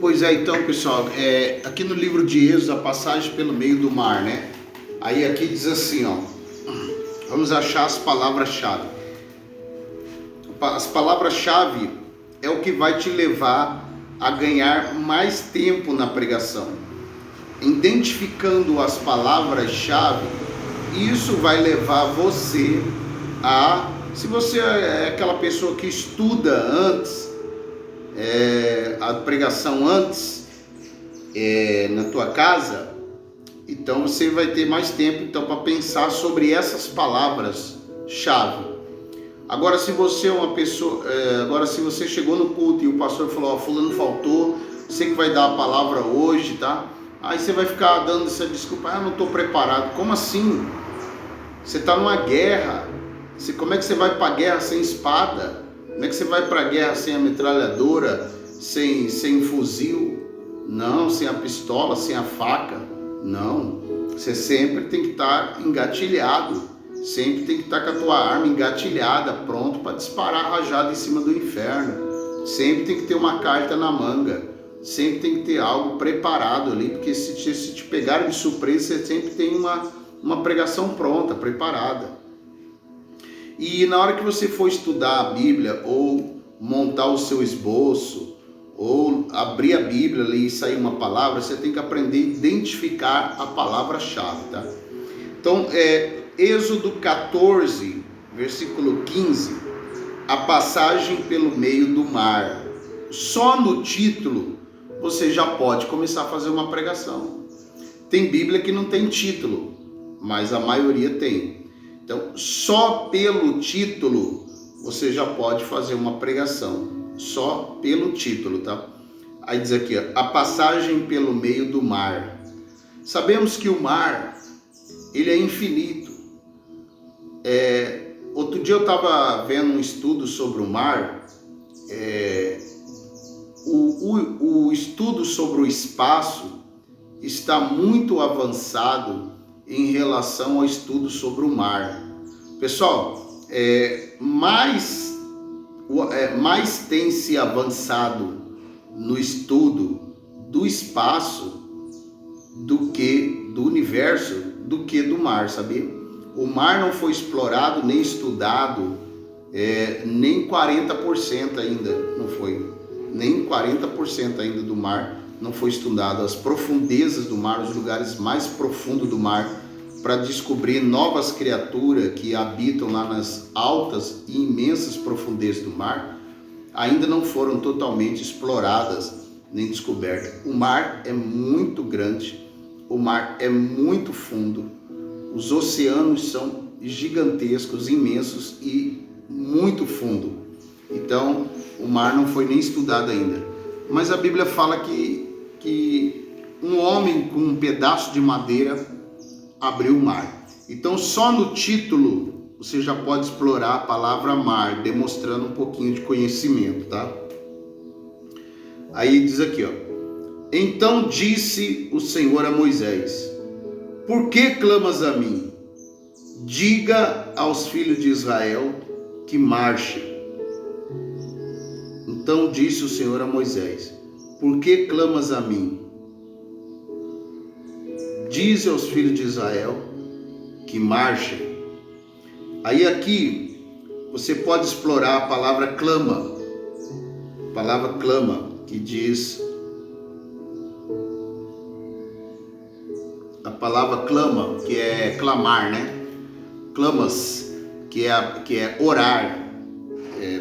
Pois é, então, pessoal, aqui no livro de Êxodo, a passagem pelo meio do mar, né? Aí aqui diz assim, ó, vamos achar as palavras-chave. As palavras-chave é o que vai te levar a ganhar mais tempo na pregação. Identificando as palavras-chave, isso vai levar você a... Se você é aquela pessoa que estuda antes, a pregação antes, na tua casa, então você vai ter mais tempo então para pensar sobre essas palavras-chave. Agora, se você é uma pessoa, agora se você chegou no culto e o pastor falou, ó, fulano faltou, você que vai dar a palavra hoje, tá? Aí você vai ficar dando essa desculpa, não estou preparado. Como assim? Você está numa guerra. Como é que você vai para a guerra sem espada? Como é que você vai para a guerra sem a metralhadora, sem fuzil? Não, sem a pistola, sem a faca. Não. Você sempre tem que estar engatilhado. Sempre tem que estar com a tua arma engatilhada, pronto para disparar a rajada em cima do inferno. Sempre tem que ter uma carta na manga. Sempre tem que ter algo preparado ali, porque se te pegarem de surpresa, você sempre tem uma pregação pronta, preparada. E na hora que você for estudar a Bíblia, ou montar o seu esboço, ou abrir a Bíblia ali e sair uma palavra, você tem que aprender a identificar a palavra-chave, tá? Então, Êxodo 14, versículo 15, a passagem pelo meio do mar. Só no título você já pode começar a fazer uma pregação. Tem Bíblia que não tem título, mas a maioria tem. Então, só pelo título você já pode fazer uma pregação. Só pelo título, tá? Aí diz aqui, ó, a passagem pelo meio do mar. Sabemos que o mar, ele é infinito. Outro dia eu estava vendo um estudo sobre o mar. O estudo sobre o espaço está muito avançado em relação ao estudo sobre o mar. Pessoal, mais tem se avançado no estudo do espaço do universo do que do mar, sabia? O mar não foi explorado nem estudado, nem 40% ainda não foi. Nem 40% ainda do mar não foi estudado. As profundezas do mar, os lugares mais profundos do mar, para descobrir novas criaturas que habitam lá nas altas e imensas profundezas do mar, ainda não foram totalmente exploradas nem descobertas. O mar é muito grande, o mar é muito fundo, os oceanos são gigantescos, imensos e muito fundo. Então, o mar não foi nem estudado ainda. Mas a Bíblia fala que um homem com um pedaço de madeira abriu o mar. Então, só no título você já pode explorar a palavra mar, demonstrando um pouquinho de conhecimento, tá? Aí diz aqui, ó. Então disse o Senhor a Moisés: por que clamas a mim? Diga aos filhos de Israel que marchem. Então disse o Senhor a Moisés: por que clamas a mim? Dize aos filhos de Israel que marchem. Aí aqui você pode explorar a palavra clama. A palavra clama, que diz... A palavra clama, que é clamar, né? Clamas, que é orar.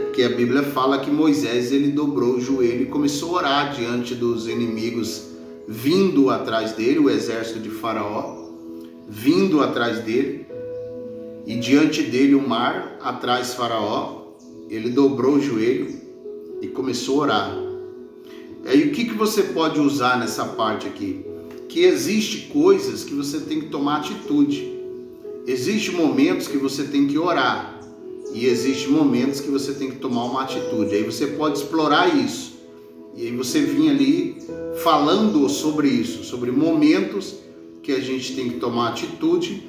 Porque a Bíblia fala que Moisés, ele dobrou o joelho e começou a orar diante dos inimigos vindo atrás dele, o exército de Faraó vindo atrás dele, e diante dele o mar, atrás Faraó. Ele dobrou o joelho e começou a orar. E o que você pode usar nessa parte aqui? Que existe coisas que você tem que tomar atitude. Existem momentos que você tem que orar, e existem momentos que você tem que tomar uma atitude. Aí você pode explorar isso. E aí você vinha ali falando sobre isso, sobre momentos que a gente tem que tomar atitude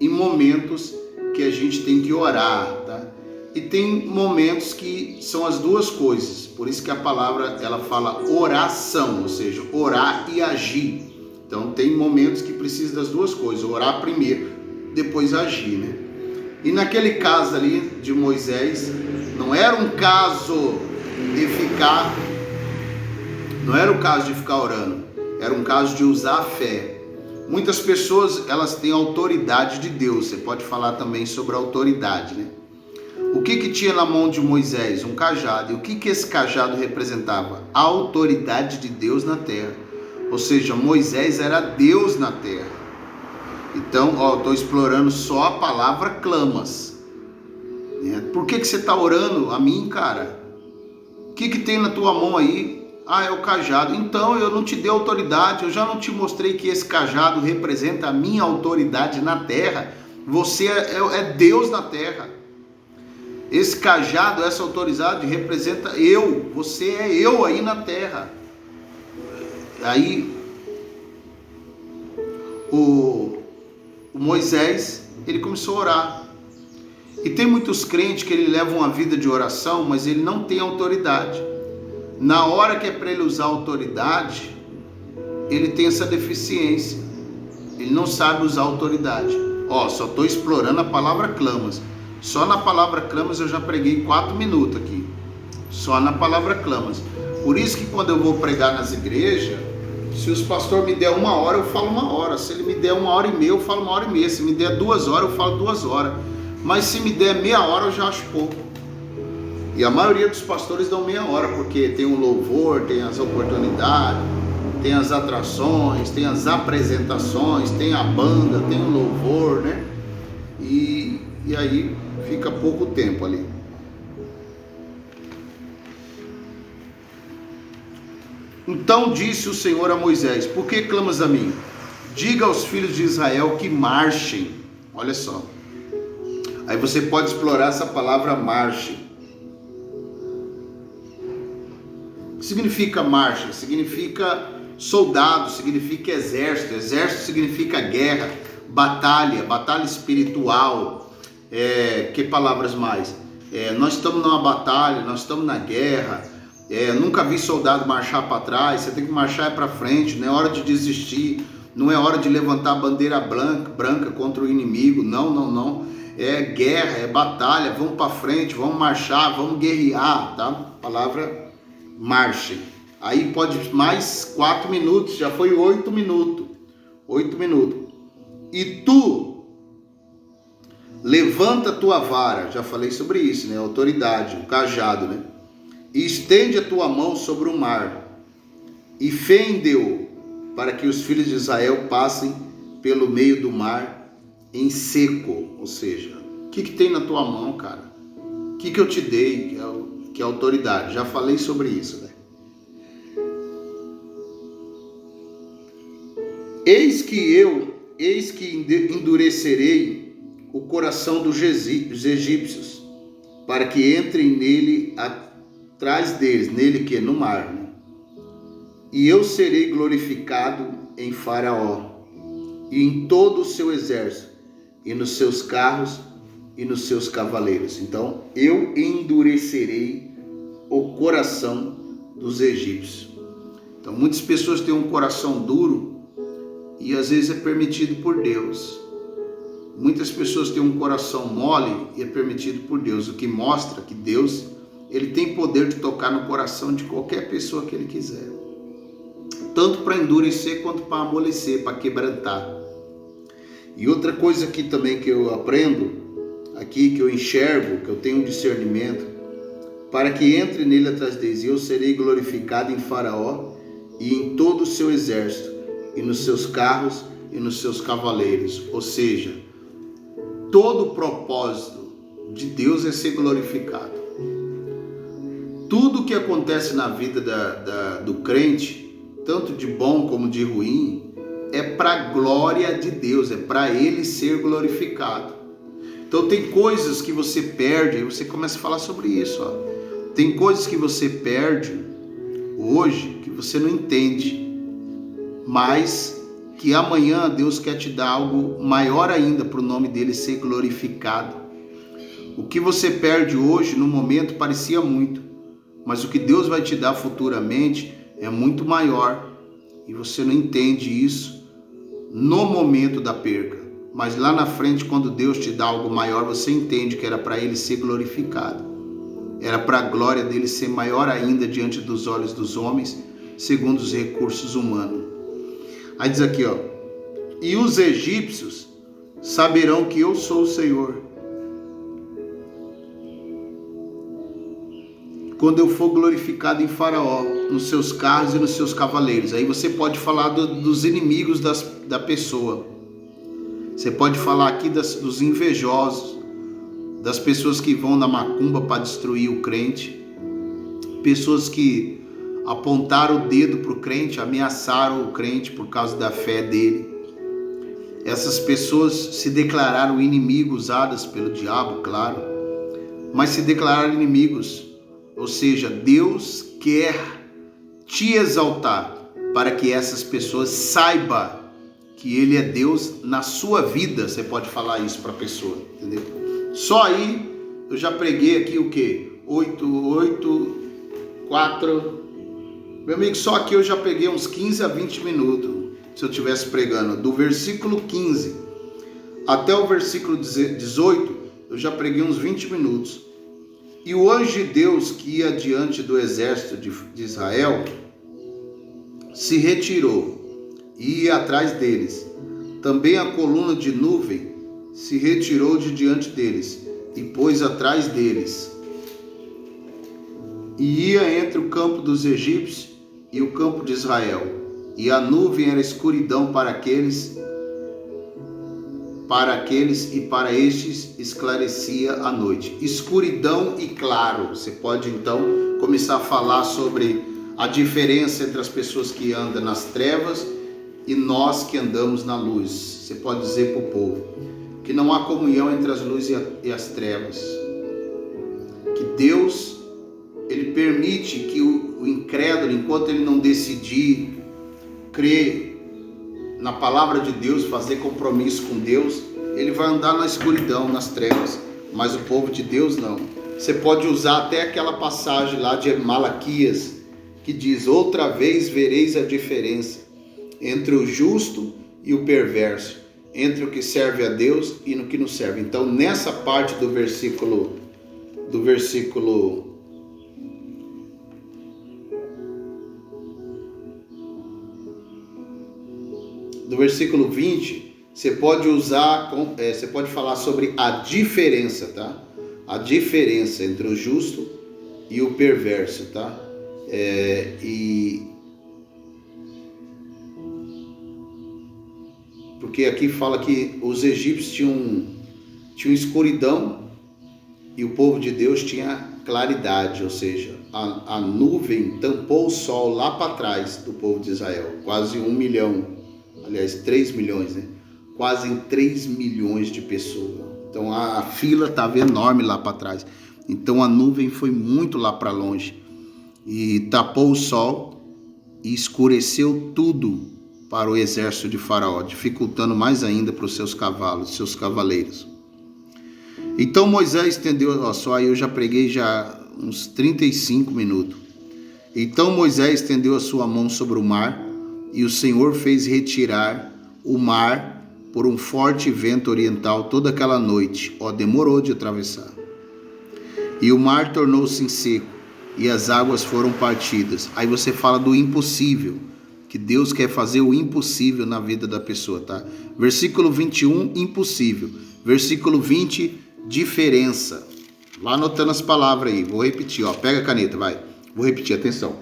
e momentos que a gente tem que orar, tá? e tem momentos que são as duas coisas. Por isso que a palavra ela fala oração, ou seja, orar e agir. Então tem momentos que precisa das duas coisas, orar primeiro, depois agir, né? E naquele caso ali de Moisés, não era um caso de ficar, não era o caso de ficar orando, era um caso de usar a fé. Muitas pessoas, elas têm a autoridade de Deus. Você pode falar também sobre a autoridade, né? O que tinha na mão de Moisés? Um cajado. E o que esse cajado representava? A autoridade de Deus na terra. Ou seja, Moisés era Deus na terra. Então, estou explorando só a palavra clamas. Por que você está orando a mim, cara? O que tem na tua mão aí? Ah, é o cajado. Então, eu não te dei autoridade. Eu já não te mostrei que esse cajado representa a minha autoridade na terra. Você é Deus na terra. Esse cajado, essa autoridade representa eu. Você é eu aí na terra. Aí, o Moisés, ele começou a orar. E tem muitos crentes que ele levam uma vida de oração, mas ele não tem autoridade. Na hora que é para ele usar autoridade, ele tem essa deficiência. Ele não sabe usar autoridade. Só estou explorando a palavra clamas. Só na palavra clamas eu já preguei 4 minutos aqui. Só na palavra clamas. Por isso que quando eu vou pregar nas igrejas, se os pastores me der 1 hora, eu falo 1 hora. Se ele me der 1h30, eu falo 1h30. Se me der 2 horas, eu falo 2 horas. Mas se me der meia hora, eu já acho pouco. E a maioria dos pastores dão meia hora, porque tem o louvor, tem as oportunidades, tem as atrações, tem as apresentações, tem a banda, tem o louvor, né? E aí fica pouco tempo ali. Então disse o Senhor a Moisés: por que clamas a mim? Diga aos filhos de Israel que marchem. Olha só. Aí você pode explorar essa palavra marche. O que significa marcha? Significa soldado, significa exército. Exército significa guerra, batalha espiritual. Que palavras mais? Nós estamos numa batalha, nós estamos na guerra. Nunca vi soldado marchar para trás. Você tem que marchar para frente. Não é hora de desistir. Não é hora de levantar a bandeira branca contra o inimigo. Não. É guerra, é batalha. Vamos para frente, vamos marchar, vamos guerrear, tá? Palavra marche. Aí pode mais 4 minutos. Já foi 8 minutos. 8 minutos. E tu levanta a tua vara. Já falei sobre isso, né? Autoridade, o cajado, né? E estende a tua mão sobre o mar, e fende-o, para que os filhos de Israel passem pelo meio do mar em seco. Ou seja, o que tem na tua mão, cara? O que eu te dei, que é autoridade? Já falei sobre isso, né? Eis que endurecerei o coração dos egípcios, para que entrem nele atrás deles, nele que é no mar, né? E eu serei glorificado em Faraó e em todo o seu exército, e nos seus carros e nos seus cavaleiros. Então eu endurecerei o coração dos egípcios. Então muitas pessoas têm um coração duro e às vezes é permitido por Deus. Muitas pessoas têm um coração mole e é permitido por Deus, o que mostra que Deus, ele tem poder de tocar no coração de qualquer pessoa que ele quiser, tanto para endurecer quanto para amolecer, para quebrantar. E outra coisa aqui também que eu aprendo aqui, que eu enxergo, que eu tenho um discernimento, para que entre nele atrás deles, e eu serei glorificado em Faraó e em todo o seu exército, e nos seus carros e nos seus cavaleiros. Ou seja, todo o propósito de Deus é ser glorificado. Tudo que acontece na vida do crente, tanto de bom como de ruim, é para a glória de Deus, é para Ele ser glorificado. Então tem coisas que você perde, e você começa a falar sobre isso. Tem coisas que você perde hoje que você não entende, mas que amanhã Deus quer te dar algo maior ainda para o nome dele ser glorificado. O que você perde hoje, no momento, parecia muito, mas o que Deus vai te dar futuramente é muito maior, e você não entende isso no momento da perca, mas lá na frente, quando Deus te dá algo maior, você entende que era para Ele ser glorificado, era para a glória dele ser maior ainda diante dos olhos dos homens, segundo os recursos humanos. Aí diz aqui, ó: e os egípcios saberão que eu sou o Senhor, quando eu for glorificado em Faraó, nos seus carros e nos seus cavaleiros. Aí você pode falar dos inimigos da pessoa. Você pode falar aqui dos invejosos, das pessoas que vão na macumba para destruir o crente, pessoas que apontaram o dedo para o crente, ameaçaram o crente por causa da fé dele. Essas pessoas se declararam inimigos, usadas pelo diabo, claro, mas se declararam inimigos. Ou seja, Deus quer te exaltar para que essas pessoas saibam que Ele é Deus na sua vida. Você pode falar isso para a pessoa, entendeu? Só aí eu já preguei aqui o quê? 4. Meu amigo, só aqui eu já peguei uns 15 a 20 minutos, se eu estivesse pregando. Do versículo 15 até o versículo 18, eu já preguei uns 20 minutos. E o anjo de Deus que ia diante do exército de Israel se retirou e ia atrás deles. Também a coluna de nuvem se retirou de diante deles e pôs atrás deles. E ia entre o campo dos egípcios e o campo de Israel. E a nuvem era escuridão para aqueles e para estes esclarecia a noite. Escuridão e claro. Você pode então começar a falar sobre a diferença entre as pessoas que andam nas trevas e nós que andamos na luz. Você pode dizer para o povo que não há comunhão entre as luzes e as trevas, que Deus, Ele permite que o incrédulo, enquanto ele não decidir crer na palavra de Deus, fazer compromisso com Deus, ele vai andar na escuridão, nas trevas. Mas o povo de Deus não. Você pode usar até aquela passagem lá de Malaquias, que diz: outra vez vereis a diferença entre o justo e o perverso, entre o que serve a Deus e no que não serve. Então, nessa parte do versículo 20, você pode usar, você pode falar sobre a diferença, tá? A diferença entre o justo e o perverso, tá? Porque aqui fala que os egípcios tinham escuridão e o povo de Deus tinha claridade, ou seja, a nuvem tampou o sol lá para trás do povo de Israel, quase 1 milhão, aliás 3 milhões, né? Quase 3 milhões de pessoas. Então a fila estava enorme lá para trás. Então a nuvem foi muito lá para longe e tapou o sol e escureceu tudo para o exército de Faraó, dificultando mais ainda para os seus cavalos, seus cavaleiros. Então Moisés estendeu, só aí eu já preguei já uns 35 minutos. Então Moisés estendeu a sua mão sobre o mar, e o Senhor fez retirar o mar por um forte vento oriental toda aquela noite. Demorou de atravessar. E o mar tornou-se em seco, e as águas foram partidas. Aí você fala do impossível, que Deus quer fazer o impossível na vida da pessoa, tá? Versículo 21, impossível. Versículo 20, diferença. Lá anotando as palavras aí, vou repetir, pega a caneta, vai. Vou repetir, atenção.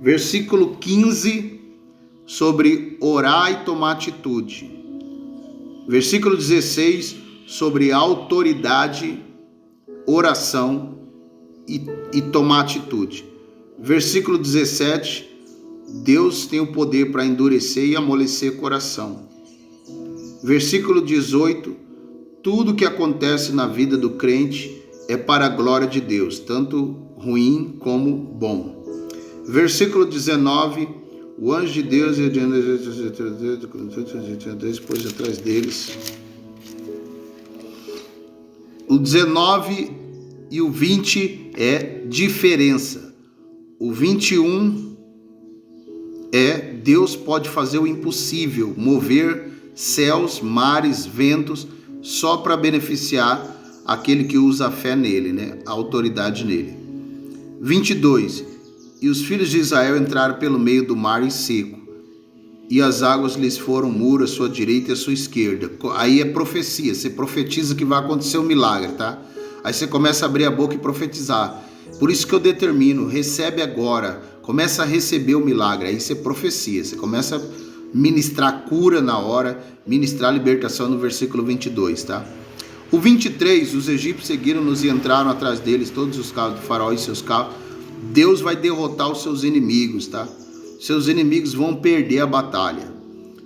Versículo 15, sobre orar e tomar atitude. Versículo 16, sobre autoridade, oração e tomar atitude. Versículo 17, Deus tem o poder para endurecer e amolecer o coração. Versículo 18, tudo que acontece na vida do crente é para a glória de Deus, tanto ruim como bom. Versículo 19, o anjo de Deus depois atrás deles. O 19 e o 20 é diferença. O 21 é Deus pode fazer o impossível, mover céus, mares, ventos, só para beneficiar aquele que usa a fé nele, né? A autoridade nele. 22. E os filhos de Israel entraram pelo meio do mar em seco, e as águas lhes foram muro à sua direita e à sua esquerda. Aí é profecia, você profetiza que vai acontecer um milagre, tá? Aí você começa a abrir a boca e profetizar. Por isso que eu determino, recebe agora, começa a receber o milagre. Aí você profecia, você começa a ministrar cura na hora, ministrar libertação no versículo 22, tá? O 23, os egípcios seguiram-nos e entraram atrás deles, todos os carros do faraó e seus carros. Deus vai derrotar os seus inimigos, tá? Seus inimigos vão perder a batalha.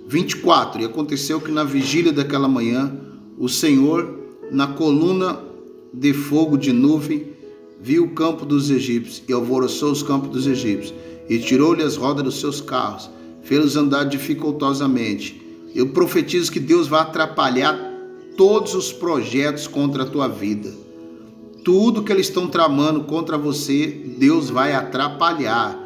24, e aconteceu que na vigília daquela manhã, o Senhor, na coluna de fogo de nuvem, viu o campo dos egípcios e alvoroçou os campos dos egípcios, e tirou-lhe as rodas dos seus carros, fez-los andar dificultosamente. Eu profetizo que Deus vai atrapalhar todos os projetos contra a tua vida. Tudo que eles estão tramando contra você, Deus vai atrapalhar.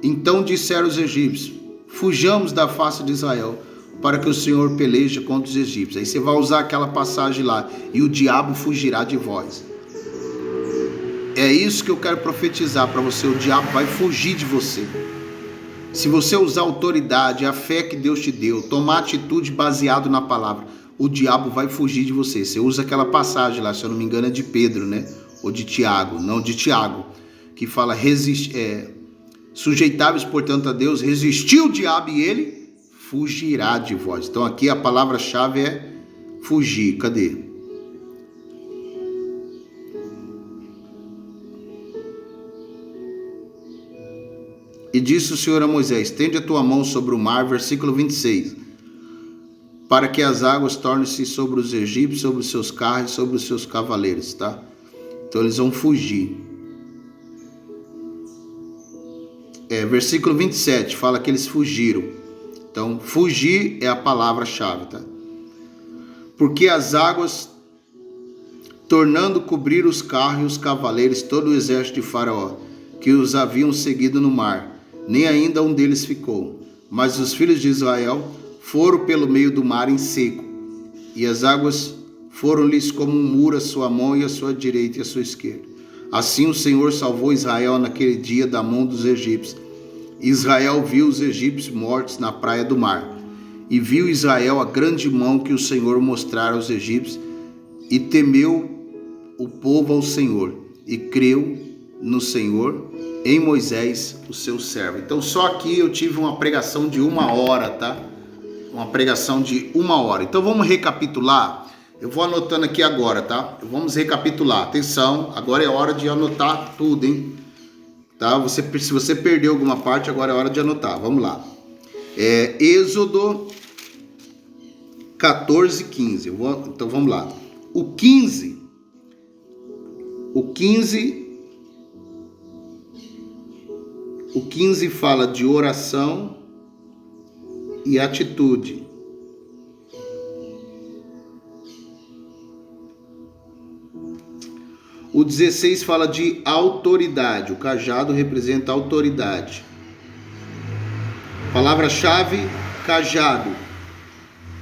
Então disseram os egípcios: fujamos da face de Israel, para que o Senhor peleje contra os egípcios. Aí você vai usar aquela passagem lá: e o diabo fugirá de vós. É isso que eu quero profetizar para você. O diabo vai fugir de você. Se você usar a autoridade, a fé que Deus te deu, tomar atitude baseado na palavra, o diabo vai fugir de você. Você usa aquela passagem lá, se eu não me engano é de Pedro, né? Ou de Tiago, não de Tiago, que fala: sujeitáveis, portanto, a Deus, resistiu o diabo e ele fugirá de vós. Então aqui a palavra-chave é fugir. Cadê? E disse o Senhor a Moisés: estende a tua mão sobre o mar, versículo 26, para que as águas tornem-se sobre os egípcios, sobre os seus carros, sobre os seus cavaleiros, tá? Então eles vão fugir. Versículo 27 fala que eles fugiram. Então, fugir é a palavra-chave, tá? Porque as águas, tornando cobrir os carros e os cavaleiros, todo o exército de Faraó, que os haviam seguido no mar, nem ainda um deles ficou. Mas os filhos de Israel foram pelo meio do mar em seco, e as águas foram-lhes como um muro à sua mão e à sua direita e à sua esquerda. Assim o Senhor salvou Israel naquele dia da mão dos egípcios. Israel viu os egípcios mortos na praia do mar. E viu Israel a grande mão que o Senhor mostrara aos egípcios, e temeu o povo ao Senhor, e creu no Senhor, em Moisés, o seu servo. Então só aqui eu tive uma pregação de 1 hora, tá? Uma pregação de 1 hora. Então vamos recapitular. Eu vou anotando aqui agora, tá? Vamos recapitular. Atenção, agora é hora de anotar tudo, hein? Tá? Se você perdeu alguma parte, agora é hora de anotar. Vamos lá. Êxodo 14, 15. Então vamos lá. O 15 fala de oração e atitude. O 16 fala de autoridade. O cajado representa autoridade. Palavra-chave: cajado.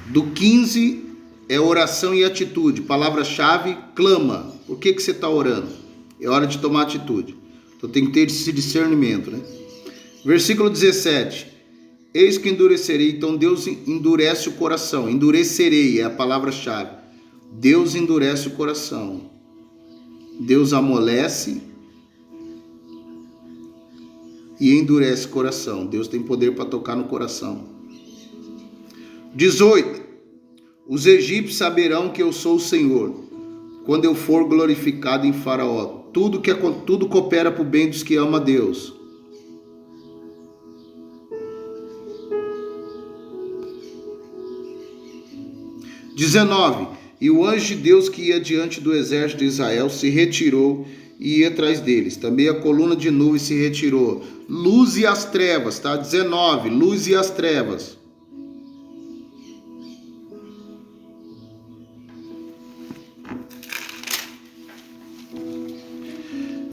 Do 15 é oração e atitude. Palavra-chave: clama. Por que você está orando? É hora de tomar atitude. Então tem que ter esse discernimento, né? Versículo 17. Eis que endurecerei. Então Deus endurece o coração. Endurecerei é a palavra-chave. Deus endurece o coração. Deus amolece e endurece o coração. Deus tem poder para tocar no coração. 18. Os egípcios saberão que eu sou o Senhor, quando eu for glorificado em Faraó. Tudo coopera para o bem dos que amam a Deus. (19) 19. E o anjo de Deus que ia diante do exército de Israel se retirou e ia atrás deles. Também a coluna de nuvem se retirou. Luz e as trevas, tá? 19. Luz e as trevas.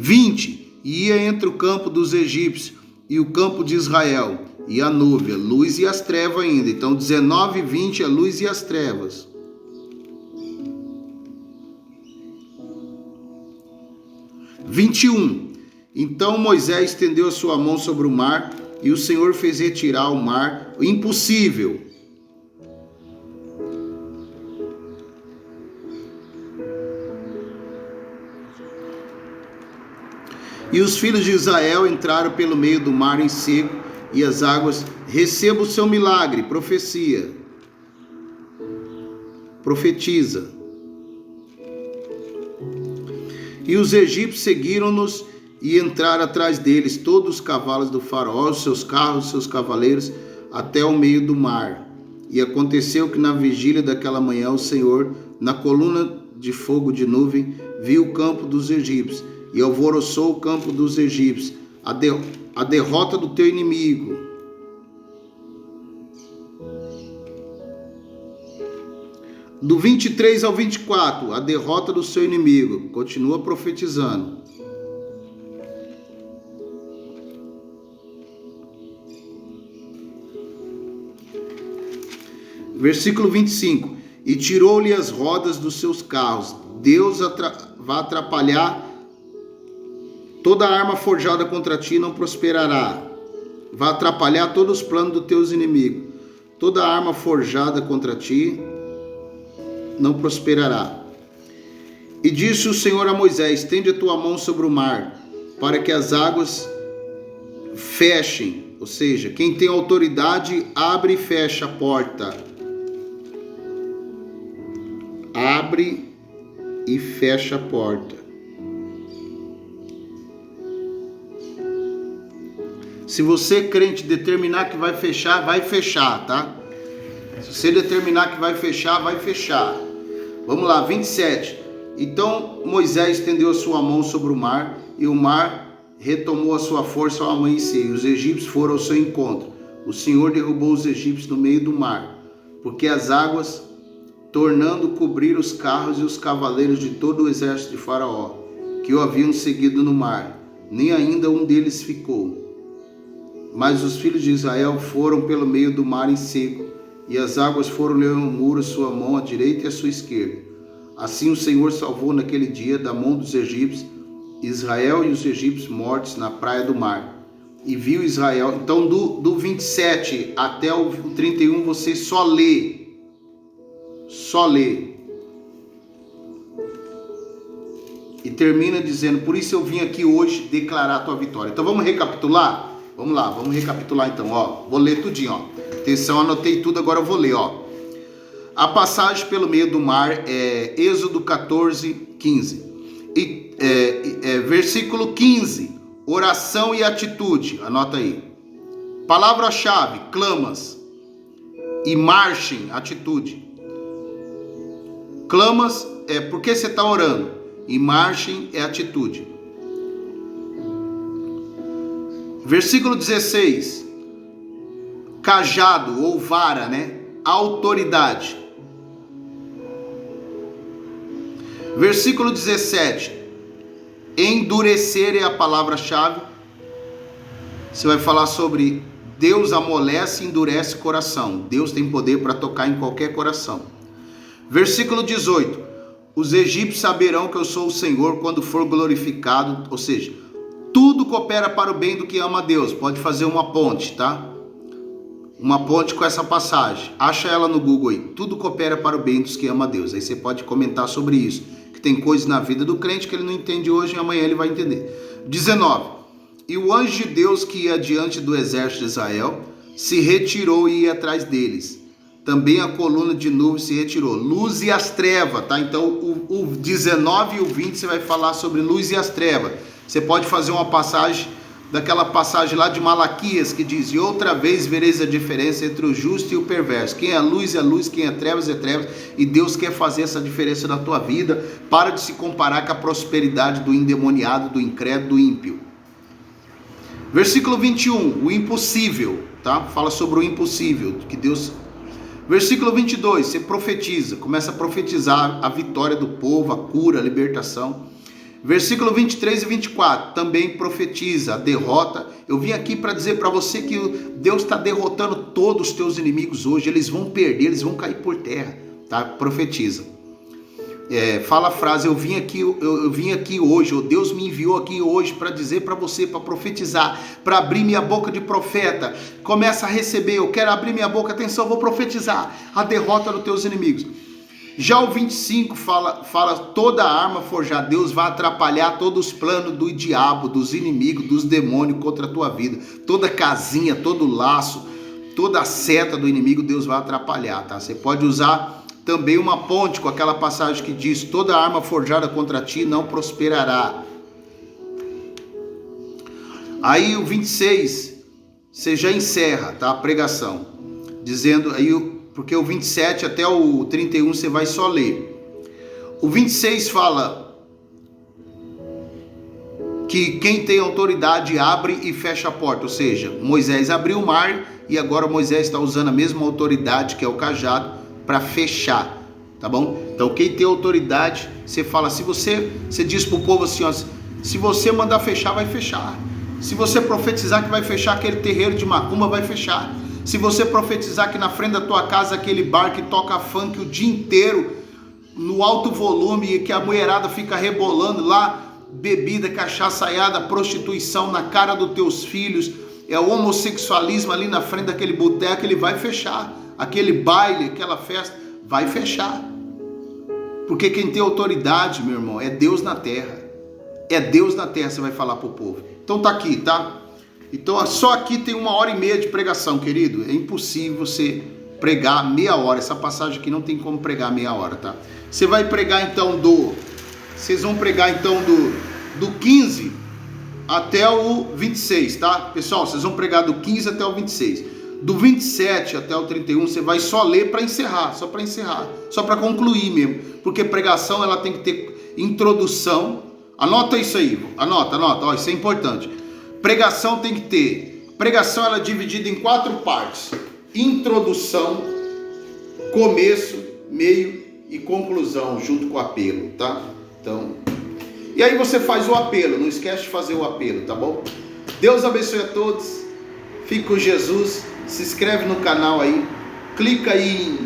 20. E ia entre o campo dos egípcios e o campo de Israel, e a nuvem, a luz e as trevas ainda. Então 19 e 20, a luz e as trevas. 21. Então Moisés estendeu a sua mão sobre o mar, e o Senhor fez retirar o mar, impossível. E os filhos de Israel entraram pelo meio do mar em seco, e as águas, receba o seu milagre, profetiza. E os egípcios seguiram-nos e entraram atrás deles, todos os cavalos do faraó, os seus carros, os seus cavaleiros, até o meio do mar. E aconteceu que na vigília daquela manhã o Senhor, na coluna de fogo de nuvem, viu o campo dos egípcios, e alvoroçou o campo dos egípcios, a derrota do teu inimigo. Do 23 ao 24, a derrota do seu inimigo. Continua profetizando. Versículo 25. E tirou-lhe as rodas dos seus carros. Deus vai atrapalhar. Toda arma forjada contra ti não prosperará. Vai atrapalhar todos os planos dos teus inimigos. Toda arma forjada contra ti não prosperará. E disse o Senhor a Moisés: estende a tua mão sobre o mar, para que as águas fechem. Ou seja, quem tem autoridade, abre e fecha a porta. Abre e fecha a porta. Se você, crente, determinar que vai fechar, tá? Se você determinar que vai fechar, vai fechar. Vamos lá, 27. Então Moisés estendeu a sua mão sobre o mar, e o mar retomou a sua força ao amanhecer, e os egípcios foram ao seu encontro. O Senhor derrubou os egípcios no meio do mar, porque as águas, tornando cobrir os carros e os cavaleiros de todo o exército de Faraó, que o haviam seguido no mar, nem ainda um deles ficou. Mas os filhos de Israel foram pelo meio do mar em seco, e as águas foram-lhe ao muro a sua mão à direita e à sua esquerda. Assim o Senhor salvou naquele dia da mão dos egípcios Israel e os egípcios mortos na praia do mar. E viu Israel. Então do 27 até o 31 você só lê. E termina dizendo: por isso eu vim aqui hoje declarar a tua vitória. Então vamos recapitular? Vamos lá, vamos recapitular então, ó. Vou ler tudinho, ó. Atenção, anotei tudo, agora eu vou ler, ó. A passagem pelo meio do mar é Êxodo 14, 15. Versículo 15, oração e atitude, anota aí. Palavra-chave, clamas. E marchem, atitude. Clamas é porque você está orando. E marchem é atitude. Versículo 16. Cajado ou vara, né? Autoridade. Versículo 17. Endurecer é a palavra-chave. Você vai falar sobre Deus amolece e endurece coração. Deus tem poder para tocar em qualquer coração. Versículo 18. Os egípcios saberão que eu sou o Senhor quando for glorificado. Ou seja, tudo coopera para o bem do que ama a Deus. Pode fazer uma ponte, tá? Uma ponte com essa passagem. Acha ela no Google aí. Tudo coopera para o bem dos que ama a Deus. Aí você pode comentar sobre isso. Que tem coisas na vida do crente que ele não entende hoje e amanhã ele vai entender. 19. E o anjo de Deus que ia diante do exército de Israel se retirou e ia atrás deles. Também a coluna de nuvem se retirou. Luz e as trevas, tá? Então o 19 e o 20 você vai falar sobre luz e as trevas. Você pode fazer uma passagem, daquela passagem lá de Malaquias, que diz: e outra vez vereis a diferença entre o justo e o perverso. Quem é luz é luz, quem é trevas é trevas. E Deus quer fazer essa diferença na tua vida. Para de se comparar com a prosperidade do endemoniado, do incrédulo, do ímpio. Versículo 21, o impossível, tá? Fala sobre o impossível, que Deus... Versículo 22, você profetiza, começa a profetizar a vitória do povo, a cura, a libertação. Versículo 23 e 24, também profetiza a derrota. Eu vim aqui para dizer para você que Deus está derrotando todos os teus inimigos hoje. Eles vão perder, eles vão cair por terra, tá? Profetiza. Fala a frase, eu vim aqui hoje, ou Deus me enviou aqui hoje para dizer para você, para profetizar, para abrir minha boca de profeta. Começa a receber, eu quero abrir minha boca, atenção, vou profetizar a derrota dos teus inimigos. Já o 25 fala toda arma forjada, Deus vai atrapalhar todos os planos do diabo, dos inimigos, dos demônios contra a tua vida. Toda casinha, todo laço, toda a seta do inimigo, Deus vai atrapalhar, tá? Você pode usar também uma ponte com aquela passagem que diz, toda arma forjada contra ti não prosperará. Aí o 26, você já encerra, tá? A pregação, dizendo aí, porque o 27 até o 31 você vai só ler. O 26 fala que quem tem autoridade abre e fecha a porta, ou seja, Moisés abriu o mar e agora Moisés está usando a mesma autoridade, que é o cajado, para fechar, tá bom? Então quem tem autoridade, você fala, você diz para o povo assim, ó, se você mandar fechar, vai fechar. Se você profetizar que vai fechar aquele terreiro de macumba, vai fechar. Se você profetizar que na frente da tua casa aquele bar que toca funk o dia inteiro, no alto volume, e que a mulherada fica rebolando lá, bebida, cachaçaiada, prostituição na cara dos teus filhos, o homossexualismo ali na frente daquele boteco, ele vai fechar. Aquele baile, aquela festa, vai fechar. Porque quem tem autoridade, meu irmão, é Deus na terra. É Deus na terra, você vai falar pro povo. Então tá aqui, tá? Então só aqui tem 1h30 de pregação, querido. É impossível você pregar meia hora. Essa passagem aqui não tem como pregar meia hora, tá? Você vai pregar então vocês vão pregar então do 15 até o 26, tá? Pessoal, vocês vão pregar do 15 até o 26. Do 27 até o 31 você vai só ler para encerrar, só para concluir mesmo, porque pregação ela tem que ter introdução. Anota isso aí, anota, ó, isso é importante. Pregação tem que ter, pregação ela é dividida em 4 partes: introdução, começo, meio e conclusão, junto com o apelo, tá? Então, e aí você faz o apelo, não esquece de fazer o apelo, tá bom? Deus abençoe a todos, fique com Jesus. Se inscreve no canal aí, clica aí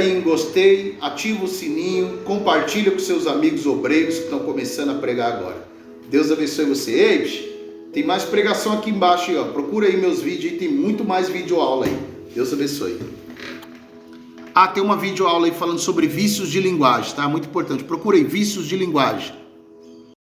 em gostei, ativa o sininho, compartilha com seus amigos obreiros que estão começando a pregar agora. Deus abençoe você. Ei, tem mais pregação aqui embaixo aí, ó. Procura aí meus vídeos aí, tem muito mais vídeo aula aí. Deus abençoe. Tem uma vídeo aula aí falando sobre vícios de linguagem, tá? Muito importante. Procura aí vícios de linguagem.